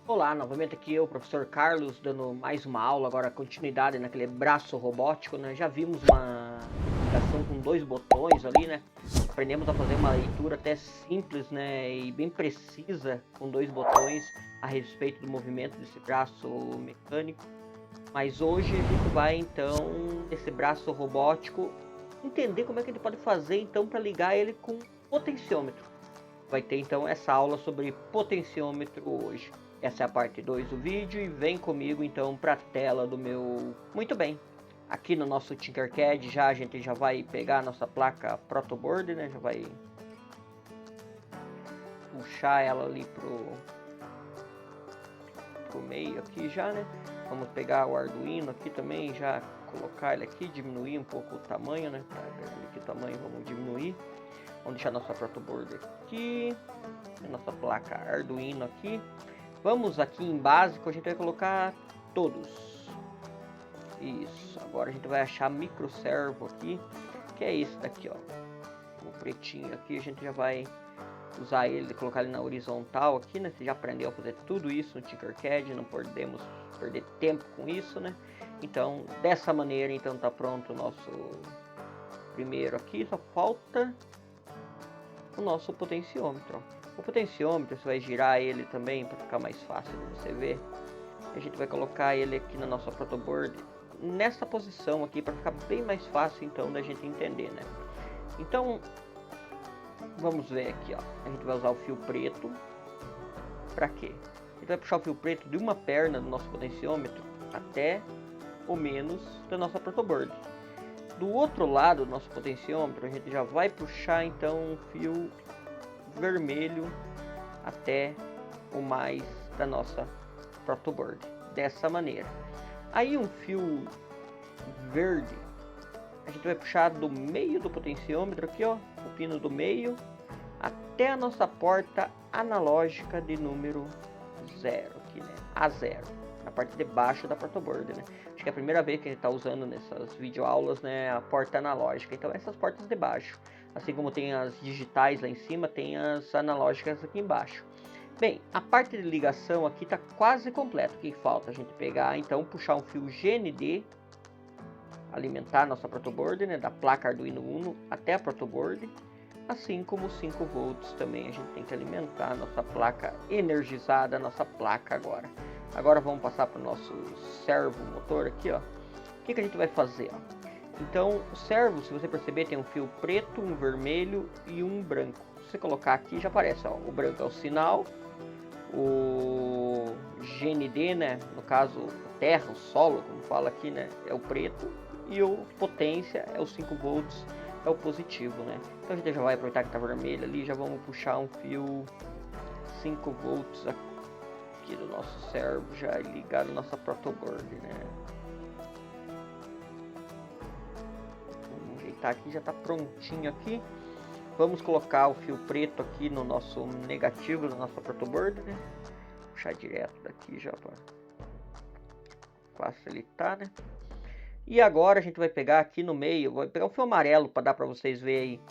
Olá, novamente aqui eu, professor Carlos, dando mais uma aula, agora continuidade naquele braço robótico, né? Já vimos uma ligação com dois botões ali, né? Aprendemos a fazer uma leitura até simples, né? E bem precisa com dois botões a respeito do movimento desse braço mecânico. Mas hoje a gente vai então, esse braço robótico, entender como é que a gente pode fazer então para ligar ele com potenciômetro. Vai ter então essa aula sobre potenciômetro hoje. Essa é a parte 2 do vídeo e vem comigo então para a tela do meu... Muito bem, aqui no nosso Tinkercad a gente já vai pegar a nossa placa protoboard, né? Já vai puxar ela ali pro meio aqui já, né? Vamos pegar o Arduino aqui também, já colocar ele aqui, diminuir um pouco o tamanho, né? Tá vendo aqui o tamanho, vamos diminuir. Vamos deixar nossa protoboard aqui, a nossa placa Arduino aqui. Vamos aqui em básico, a gente vai colocar todos. Isso, agora a gente vai achar microservo aqui, que é esse daqui, ó. O pretinho aqui, a gente já vai usar ele, colocar ele na horizontal aqui, né? Você já aprendeu a fazer tudo isso no Tinkercad, não podemos perder tempo com isso, né? Então, dessa maneira, então tá pronto o nosso primeiro aqui, só falta o nosso potenciômetro. O potenciômetro, você vai girar ele também para ficar mais fácil de você ver. A gente vai colocar ele aqui na nossa protoboard nessa posição aqui para ficar bem mais fácil então da gente entender, né? Então, vamos ver aqui, ó. A gente vai usar o fio preto. Para quê? A gente vai puxar o fio preto de uma perna do nosso potenciômetro até o menos da nossa protoboard. Do outro lado do nosso potenciômetro, a gente já vai puxar então um fio vermelho até o mais da nossa protoboard, dessa maneira. Aí um fio verde, a gente vai puxar do meio do potenciômetro aqui, ó, o pino do meio, até a nossa porta analógica de número 0 aqui, né? A0, na parte de baixo da protoboard, né? Acho que é a primeira vez que a gente está usando nessas videoaulas, né, a porta analógica. Então essas portas de baixo, assim como tem as digitais lá em cima, tem as analógicas aqui embaixo. Bem, a parte de ligação aqui está quase completa. O que falta? A gente pegar, então, puxar um fio GND, alimentar a nossa protoboard, né, da placa Arduino Uno até a protoboard. Assim como 5 volts também a gente tem que alimentar a nossa placa energizada, a nossa placa agora. Agora vamos passar para o nosso servo motor aqui, ó. O que a gente vai fazer, ó? Então, o servo, se você perceber, tem um fio preto, um vermelho e um branco. Se você colocar aqui, já aparece, ó. O branco é o sinal, o GND, né? No caso, terra, o solo, como fala aqui, né? É o preto. E o potência é o 5 volts, é o positivo, né? Então a gente já vai aproveitar que tá vermelho ali, já vamos puxar um fio 5 volts aqui do nosso servo, já ligar na nossa protoboard, né? Vamos ajeitar aqui, já tá prontinho aqui. Vamos colocar o fio preto aqui no nosso negativo da nossa protoboard, né? Puxar direto daqui já para facilitar, né? E agora a gente vai pegar aqui no meio, vou pegar um fio amarelo para dar para vocês verem aí.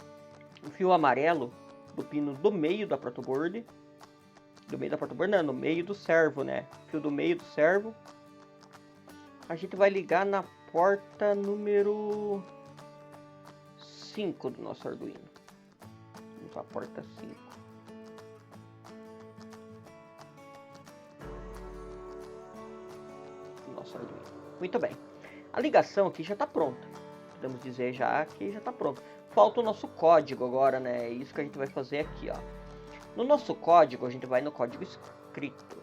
Um fio amarelo do pino do meio da protoboard. Do meio da protoboard não, no meio do servo, né? Fio do meio do servo. A gente vai ligar na porta número 5 do nosso Arduino. Vamos para a porta 5. Do nosso Arduino. Muito bem. A ligação aqui já está pronta. Podemos dizer já que já está pronto. Falta o nosso código agora, né? É isso que a gente vai fazer aqui, ó. No nosso código, a gente vai no código escrito,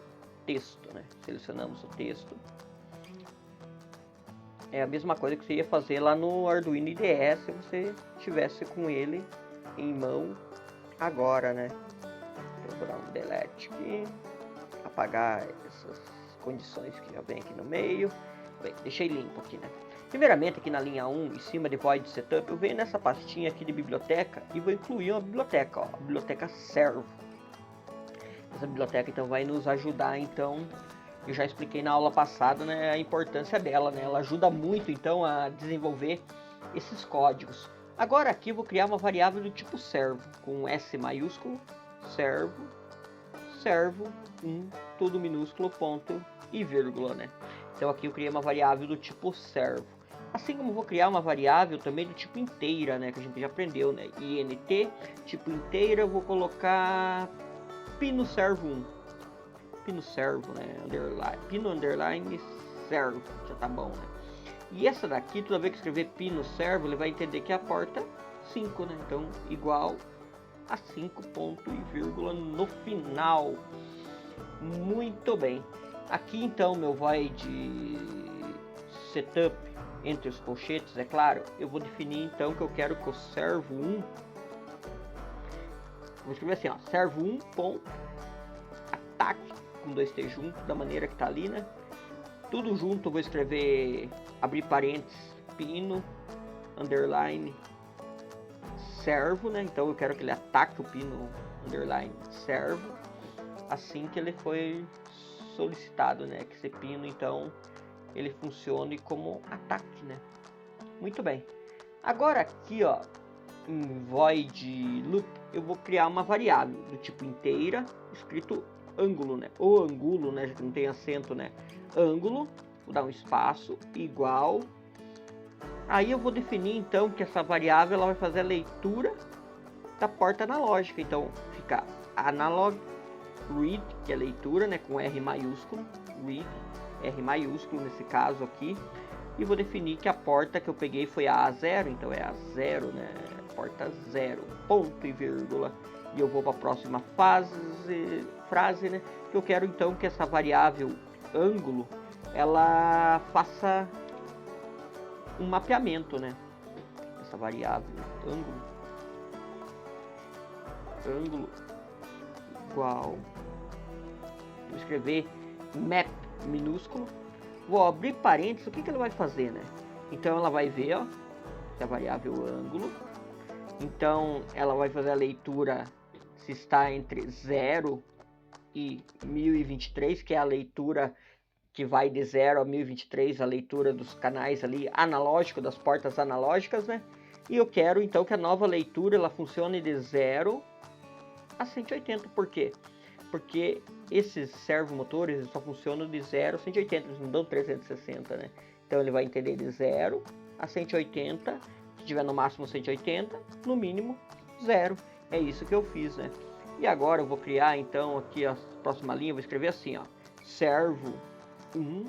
texto, né? Selecionamos o texto. É a mesma coisa que você ia fazer lá no Arduino IDE se você tivesse com ele em mão agora, né? Vou dar um delete aqui, apagar essas condições que já vem aqui no meio. Bem, deixei limpo aqui, né? Primeiramente, aqui na linha 1, em cima de Void Setup, eu venho nessa pastinha aqui de biblioteca e vou incluir uma biblioteca, ó, a biblioteca Servo. Essa biblioteca, então, vai nos ajudar, então, eu já expliquei na aula passada, né, a importância dela, né? Ela ajuda muito, então, a desenvolver esses códigos. Agora aqui eu vou criar uma variável do tipo servo, com S maiúsculo, servo, servo 1, tudo minúsculo, ponto e vírgula, né? Então aqui eu criei uma variável do tipo servo. Assim como vou criar uma variável também do tipo inteira, né? Que a gente já aprendeu, né? int, tipo inteira, eu vou colocar pino servo 1. Pino servo, né? Underline, pino underline servo, já tá bom, né? E essa daqui, toda vez que escrever pino servo, ele vai entender que é a porta 5, né? Então, igual a 5 ponto e vírgula no final. Muito bem. Aqui então meu void setup entre os colchetes, é claro, eu vou definir então que eu quero que o servo 1, vou escrever assim, ó, servo 1 ponto ataque com 2t junto, da maneira que tá ali, né? Tudo junto eu vou escrever, abrir parênteses, pino underline servo, né? Então eu quero que ele ataque o pino underline servo assim que ele foi solicitado, né? Que esse pino então ele funcione como ataque, né? Muito bem. Agora aqui, ó, em void loop, eu vou criar uma variável do tipo inteira, escrito ângulo, né? Ou ângulo, né? Já que não tem acento, né? Ângulo, vou dar um espaço igual. Aí eu vou definir então que essa variável ela vai fazer a leitura da porta analógica. Então fica analog read, que é leitura, né? Com R maiúsculo, read, R maiúsculo nesse caso aqui. E vou definir que a porta que eu peguei foi a A0, então é a 0, né? Porta 0, ponto e vírgula. E eu vou para a próxima frase, né? Que eu quero então que essa variável ângulo ela faça um mapeamento, né? Essa variável ângulo igual, vou escrever map minúsculo, vou abrir parênteses, o que ela vai fazer, né? Então ela vai ver, ó, a variável ângulo, então ela vai fazer a leitura se está entre 0 e 1023, que é a leitura que vai de 0 a 1023, a leitura dos canais ali analógico, das portas analógicas, né? E eu quero então que a nova leitura ela funcione de 0 a 180. Por quê? Porque esses servomotores só funcionam de 0 a 180, eles não dão 360, né? Então ele vai entender de 0 a 180, se tiver no máximo 180, no mínimo 0. É isso que eu fiz, né? E agora eu vou criar então aqui a próxima linha, vou escrever assim, ó, servo 1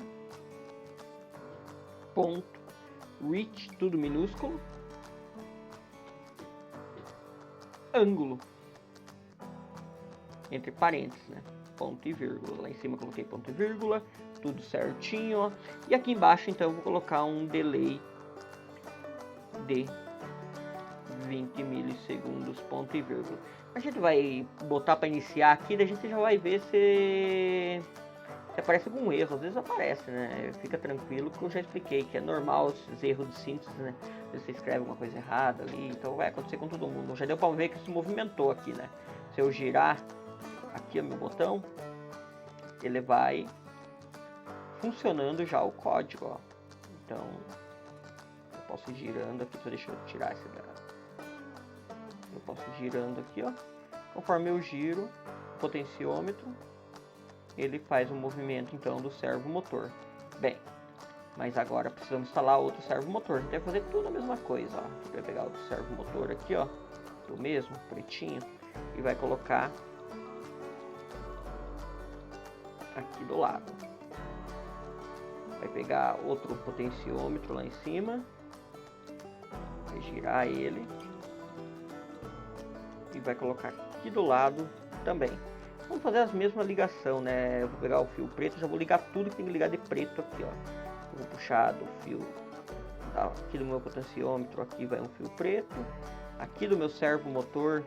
ponto reach, tudo minúsculo, ângulo, entre parênteses, né? Ponto e vírgula. Lá em cima eu coloquei ponto e vírgula, tudo certinho, ó. E aqui embaixo então eu vou colocar um delay de 20 milissegundos, ponto e vírgula. A gente vai botar para iniciar aqui, daí a gente já vai ver se aparece algum erro. Às vezes aparece, né? Fica tranquilo que eu já expliquei que é normal esses erros de síntese, né? Você escreve alguma coisa errada ali, então vai acontecer com todo mundo. Já deu para ver que se movimentou aqui, né? Se eu girar aqui o meu botão, ele vai funcionando já o código, ó. Então eu posso ir girando aqui, deixa eu tirar esse da... Eu posso ir girando aqui, ó. Conforme eu giro o potenciômetro, ele faz o movimento então do servomotor. Bem, mas agora precisamos instalar outro servomotor. A gente vai fazer tudo a mesma coisa, ó. A gente vai pegar outro servomotor aqui, ó, do mesmo, pretinho, e vai colocar aqui do lado. Vai pegar outro potenciômetro lá em cima, vai girar ele e vai colocar aqui do lado também. Vamos fazer as mesmas ligação, né? Eu vou pegar o fio preto, já vou ligar tudo que tem que ligar de preto aqui, ó. Eu vou puxar do fio aqui do meu potenciômetro, aqui vai um fio preto, aqui do meu servomotor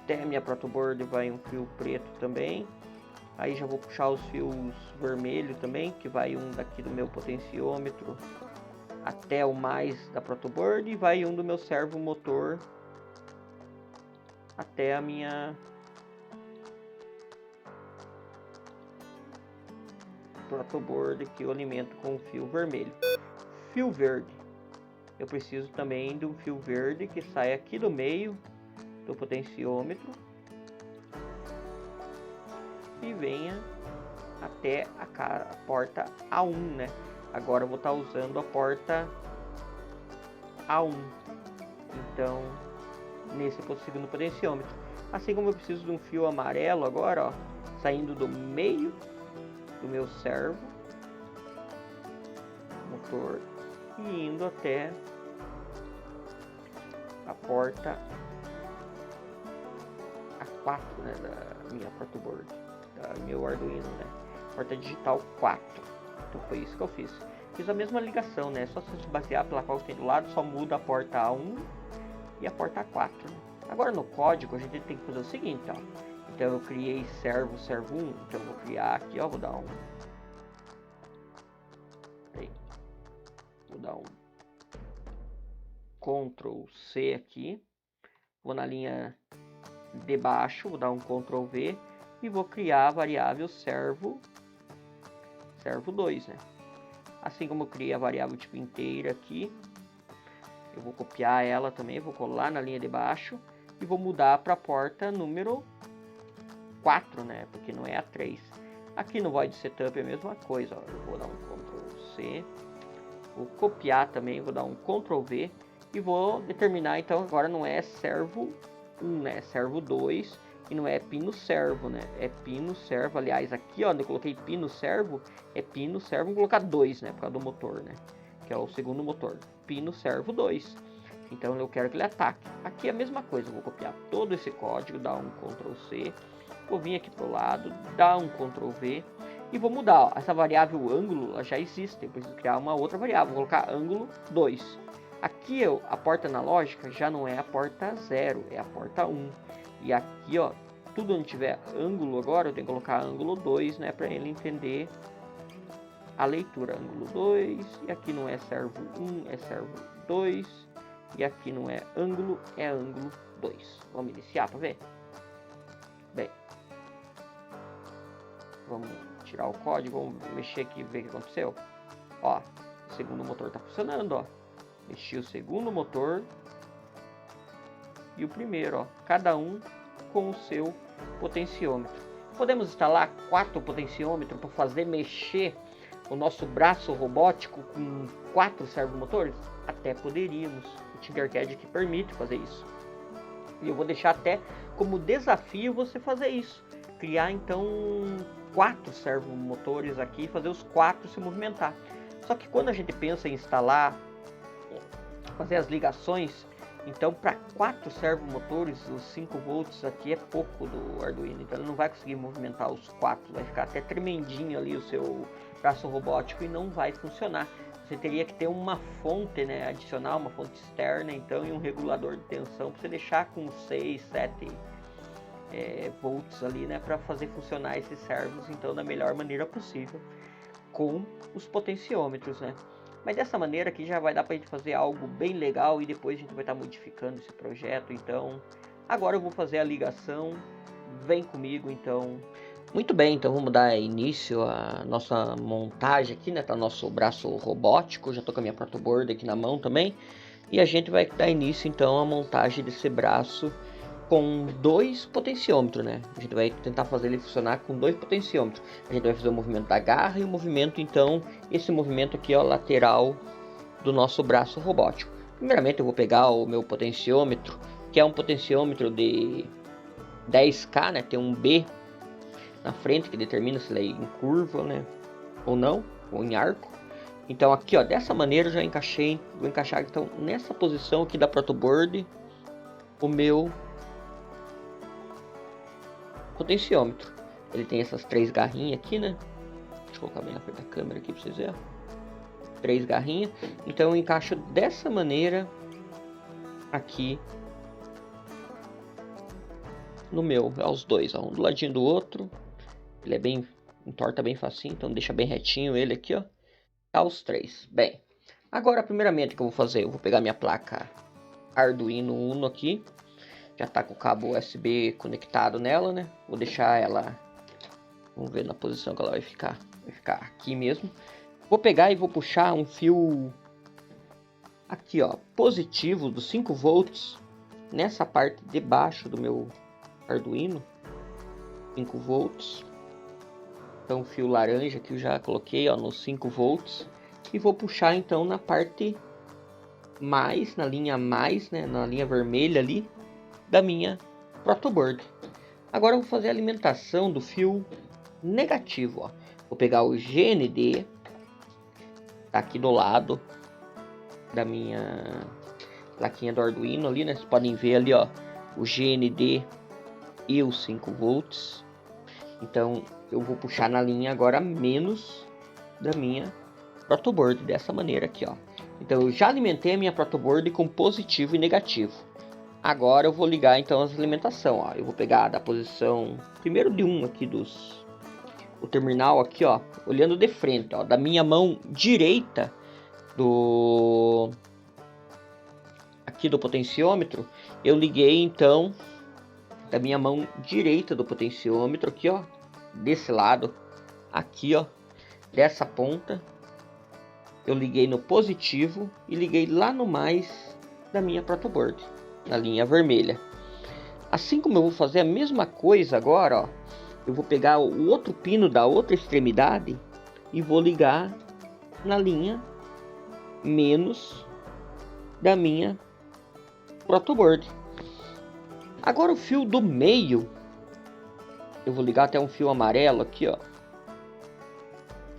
até a minha protoboard vai um fio preto também. Aí já vou puxar os fios vermelhos também, que vai um daqui do meu potenciômetro até o mais da protoboard, e vai um do meu servomotor até a minha protoboard, que eu alimento com o fio vermelho. Fio verde, eu preciso também de um fio verde que sai aqui do meio do potenciômetro e venha até a porta A1, né? Agora eu vou estar usando a porta A1. Então, nesse segundo potenciômetro. Assim como eu preciso de um fio amarelo agora, ó, saindo do meio do meu servo motor e indo até a porta A4, né, da minha protoboard, da meu Arduino, né, porta digital 4. Então foi isso que eu fiz. Fiz a mesma ligação, né, só se basear pela qual tem do lado, só muda a porta A1 e a porta A4. Né? Agora no código a gente tem que fazer o seguinte, ó. Então eu criei servo 1, então eu vou criar aqui, ó, vou dar um Ctrl C aqui, vou na linha de baixo, vou dar um Ctrl V e vou criar a variável servo 2, né? Assim como eu criei a variável tipo inteira aqui, eu vou copiar ela também, vou colar na linha de baixo e vou mudar para a porta número 4, né? Porque não é a 3. Aqui no void setup é a mesma coisa, ó. Eu vou dar um Ctrl C, vou copiar também, vou dar um Ctrl V e vou determinar, então agora não é servo 1, né? É servo 2 e não é pino servo, né? É pino servo, aliás, aqui, ó, eu coloquei pino servo, é pino servo, vou colocar 2, né? Por causa do motor, né? Que é o segundo motor. Pino servo 2. Então eu quero que ele ataque. Aqui é a mesma coisa, eu vou copiar todo esse código, dar um Ctrl C, vou vir aqui pro lado, dar um Ctrl V e vou mudar, ó, essa variável ângulo, ela já existe, eu preciso criar uma outra variável, vou colocar ângulo 2. Aqui a porta analógica já não é a porta 0, é a porta 1. E aqui, ó, tudo onde tiver ângulo agora, eu tenho que colocar ângulo 2, né, para ele entender a leitura. Ângulo 2, e aqui não é servo 1, é servo 2, e aqui não é ângulo 2. Vamos iniciar para ver? Bem, vamos tirar o código, vamos mexer aqui e ver o que aconteceu. Ó, o segundo motor está funcionando, ó. Mexi o segundo motor e o primeiro, ó, cada um com o seu potenciômetro. Podemos instalar 4 potenciômetros para fazer mexer o nosso braço robótico com 4 servomotores? Até poderíamos. O Tinkercad que permite fazer isso. E eu vou deixar até como desafio você fazer isso. Criar então 4 servomotores aqui e fazer os 4 se movimentar. Só que quando a gente pensa em instalar, fazer as ligações, então para 4 servomotores, os 5 volts aqui é pouco do Arduino, então ele não vai conseguir movimentar os 4, vai ficar até tremendinho ali o seu braço robótico e não vai funcionar. Você teria que ter uma fonte, né, adicional, uma fonte externa, então, e um regulador de tensão para você deixar com 6, 7 volts ali, né, para fazer funcionar esses servos, então, da melhor maneira possível, com os potenciômetros, né. Mas dessa maneira aqui já vai dar para a gente fazer algo bem legal e depois a gente vai estar modificando esse projeto. Então, agora eu vou fazer a ligação. Vem comigo, então. Muito bem, então vamos dar início à nossa montagem aqui, né? Tá o nosso braço robótico. Já estou com a minha protoboard aqui na mão também. E a gente vai dar início então à montagem desse braço com 2 potenciômetros, né? A gente vai tentar fazer ele funcionar com 2 potenciômetros. A gente vai fazer o movimento da garra e o movimento, então, esse movimento aqui, ó, lateral do nosso braço robótico. Primeiramente eu vou pegar o meu potenciômetro, que é um potenciômetro de 10K, né? Tem um B na frente que determina se ele é em curva, né? Ou não, ou em arco. Então aqui, ó, dessa maneira eu já encaixei, vou encaixar então nessa posição aqui da protoboard o meu potenciômetro. Ele tem essas 3 garrinhas aqui, né? Deixa eu colocar bem na frente da câmera aqui pra vocês verem. 3 garrinhas. Então eu encaixo dessa maneira aqui no meu, aos dois, ó, um do ladinho do outro. Ele é bem, entorta bem facinho, então deixa bem retinho ele aqui, ó. Aos 3. Bem, agora primeiramente que eu vou fazer, eu vou pegar minha placa Arduino Uno aqui. Já tá com o cabo USB conectado nela, né? Vou deixar ela, vamos ver na posição que ela vai ficar. Vai ficar aqui mesmo. Vou pegar e vou puxar um fio aqui, ó, positivo dos 5 volts nessa parte de baixo do meu Arduino. 5 volts. então o fio laranja que eu já coloquei, ó, nos 5 volts. E vou puxar então na parte mais, na linha mais, né, na linha vermelha ali da minha protoboard. Agora eu vou fazer a alimentação do fio negativo, ó. Vou pegar o GND, tá aqui do lado da minha plaquinha do Arduino ali, né? Vocês podem ver ali, ó, o GND e os 5 volts. Então eu vou puxar na linha agora menos da minha protoboard, dessa maneira aqui, ó. Então eu já alimentei a minha protoboard com positivo e negativo. Agora eu vou ligar então as alimentação, ó. Eu vou pegar da posição primeiro de um aqui o terminal aqui, ó, olhando de frente, ó, da minha mão direita aqui do potenciômetro. Eu liguei então da minha mão direita do potenciômetro aqui, ó, desse lado aqui, ó, dessa ponta. Eu liguei no positivo e liguei lá no mais da minha protoboard, na linha vermelha. Assim como eu vou fazer a mesma coisa agora, ó, eu vou pegar o outro pino da outra extremidade e vou ligar na linha menos da minha protoboard. Agora o fio do meio, eu vou ligar até um fio amarelo aqui, ó.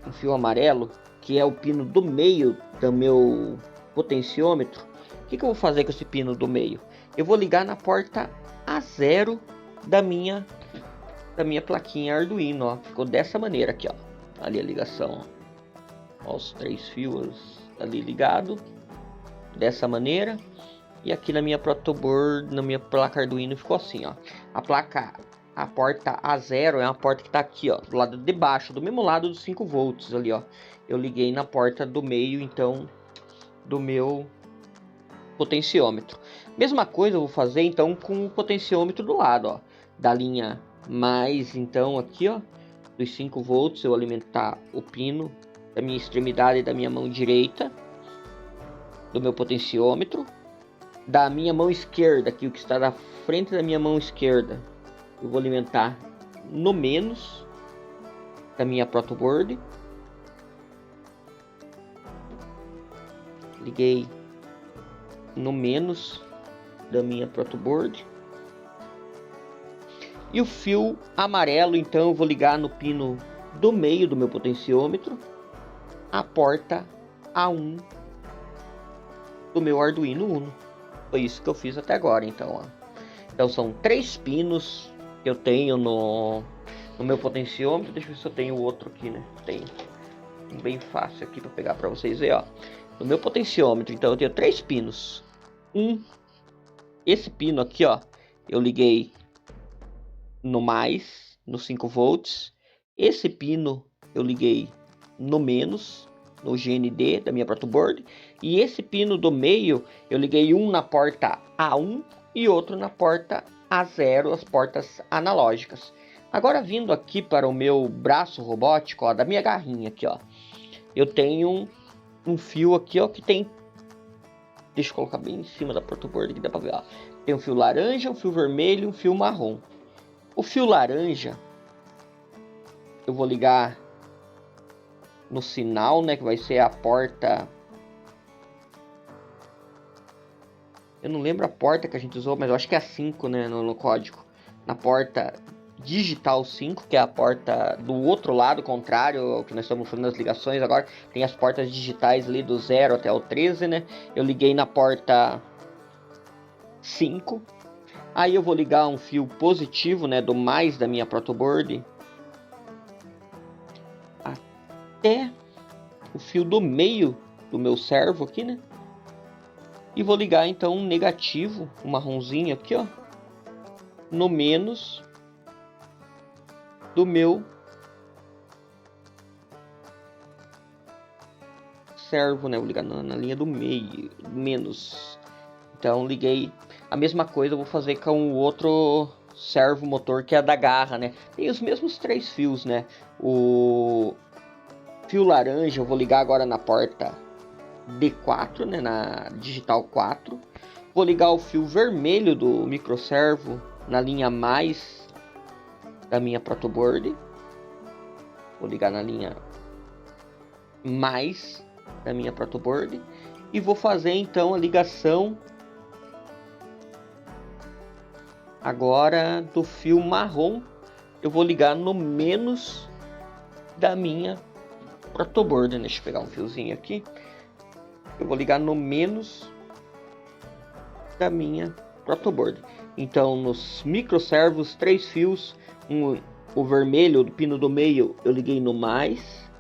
Um fio amarelo, que é o pino do meio do meu potenciômetro. O que eu vou fazer com esse pino do meio? Eu vou ligar na porta A0 da minha plaquinha Arduino, ó. Ficou dessa maneira aqui, ó. Ali a ligação, ó. Os 3 fios ali ligado dessa maneira. E aqui na minha protoboard, na minha placa Arduino, ficou assim, ó. A porta A0 é uma porta que tá aqui, ó, do lado de baixo, do mesmo lado dos 5 volts ali, ó. Eu liguei na porta do meio, então, do meu potenciômetro. Mesma coisa eu vou fazer, então, com o potenciômetro do lado, ó. Da linha mais, então, aqui, ó, dos 5 volts, eu alimentar o pino da minha extremidade da minha mão direita, do meu potenciômetro. Da minha mão esquerda, aqui o que está na frente da minha mão esquerda, eu vou alimentar no menos da minha protoboard. Liguei no menos da minha protoboard. E o fio amarelo, então, eu vou ligar no pino do meio do meu potenciômetro, a porta A1 do meu Arduino Uno. Foi isso que eu fiz até agora, então, ó. Então são 3 pinos que eu tenho no meu potenciômetro. Deixa eu ver se eu tenho outro aqui, né? Tem bem fácil aqui para pegar para vocês verem, ó. No meu potenciômetro, então eu tenho 3 pinos. Esse pino aqui, ó, eu liguei no mais, no 5 volts. Esse pino eu liguei no menos, no GND da minha protoboard. E esse pino do meio eu liguei um na porta A1 e outro na porta A0, as portas analógicas. Agora vindo aqui para o meu braço robótico, ó, da minha garrinha aqui, ó, eu tenho um fio aqui, ó, que tem, deixa eu colocar bem em cima da protoboard que dá para ver, ó. Tem um fio laranja, um fio vermelho e um fio marrom. O fio laranja eu vou ligar no sinal, né, que vai ser a porta, eu não lembro a porta que a gente usou, mas eu acho que é a 5, né, no código. Na porta digital 5, que é a porta do outro lado, contrário ao que nós estamos fazendo as ligações agora. Tem as portas digitais ali do 0 até o 13, né? Eu liguei na porta 5. Aí eu vou ligar um fio positivo, né, do mais da minha protoboard até o fio do meio do meu servo aqui, né? E vou ligar então um negativo, um marronzinho aqui, ó, no menos do meu servo, né? Vou ligar na linha do meio, menos. Então liguei a mesma coisa, eu vou fazer com o outro servo motor, que é da garra, né? Tem os mesmos 3 fios, né? O fio laranja eu vou ligar agora na porta D4, né, na digital 4. Vou ligar o fio vermelho do microservo na linha mais da minha protoboard. Vou ligar na linha mais da minha protoboard e vou fazer então a ligação agora do fio marrom. Eu vou ligar no menos da minha protoboard, deixa eu pegar um fiozinho aqui. Eu vou ligar no menos da minha protoboard. Então nos microservos 3 fios, o vermelho do pino do meio eu liguei no mais,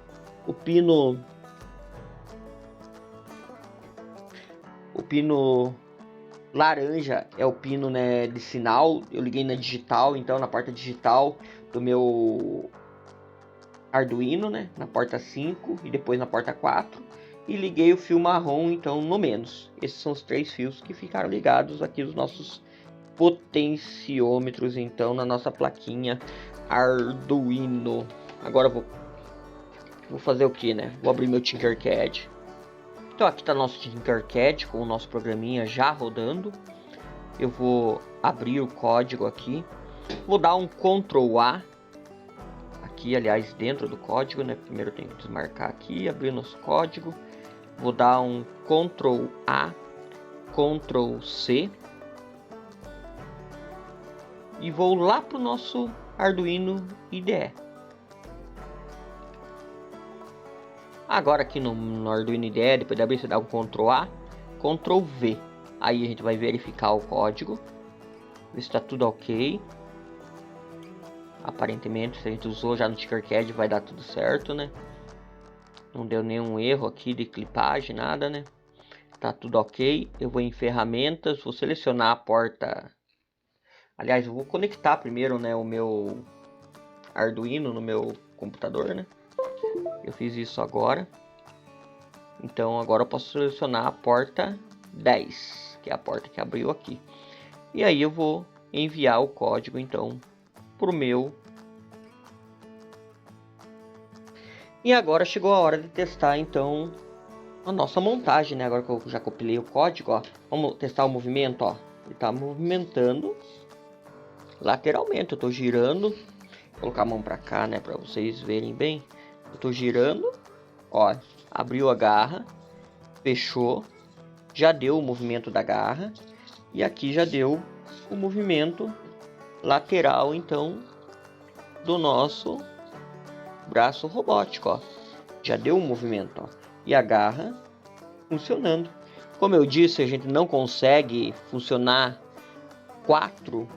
o pino laranja é o pino, né, de sinal, eu liguei na digital, então na porta digital do meu Arduino, né, na porta 5 e depois na porta 4, e liguei o fio marrom então no menos. Esses são os 3 fios que ficaram ligados aqui dos nossos potenciômetros então na nossa plaquinha Arduino. Agora eu vou fazer o que, né? Vou abrir meu Tinkercad. Então aqui está nosso Tinkercad com o nosso programinha já rodando. Eu vou abrir o código aqui. Vou dar um Ctrl A. Aqui, aliás, dentro do código, né? Primeiro eu tenho que desmarcar aqui, abrir o nosso código. Vou dar um Ctrl A, Ctrl C. E vou lá para o nosso Arduino IDE. Agora aqui no Arduino IDE, depois de abrir, você dá um Ctrl A, Ctrl V. Aí a gente vai verificar o código, ver se está tudo ok. Aparentemente, se a gente usou já no Tinkercad, vai dar tudo certo, né? Não deu nenhum erro aqui de clipagem, nada, né? Tá tudo ok. Eu vou em ferramentas, vou selecionar a porta. Aliás, eu vou conectar primeiro, né, o meu Arduino no meu computador, né? Eu fiz isso agora. Então agora eu posso selecionar a porta 10, que é a porta que abriu aqui. E aí eu vou enviar o código então pro meu. E agora chegou a hora de testar então a nossa montagem, né? Agora que eu já compilei o código, ó, vamos testar o movimento, ó. Ele tá movimentando lateralmente. Eu tô girando. Vou colocar a mão para cá, né, para vocês verem bem. Eu tô girando, ó, abriu a garra, fechou, já deu o movimento da garra e aqui já deu o movimento lateral então do nosso braço robótico, ó. Já deu um movimento, ó, e a garra funcionando. Como eu disse, a gente não consegue funcionar 4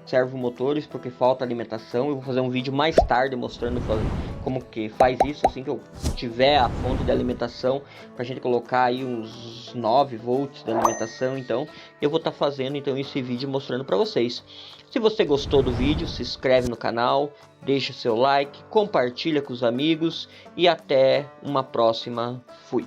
servomotores porque falta alimentação. Eu vou fazer um vídeo mais tarde mostrando como que faz isso assim que eu tiver a fonte de alimentação, para a gente colocar aí uns 9 volts de alimentação. Então eu vou estar fazendo então esse vídeo mostrando para vocês. Se você gostou do vídeo, se inscreve no canal, deixa seu like, compartilha com os amigos e até uma próxima. Fui!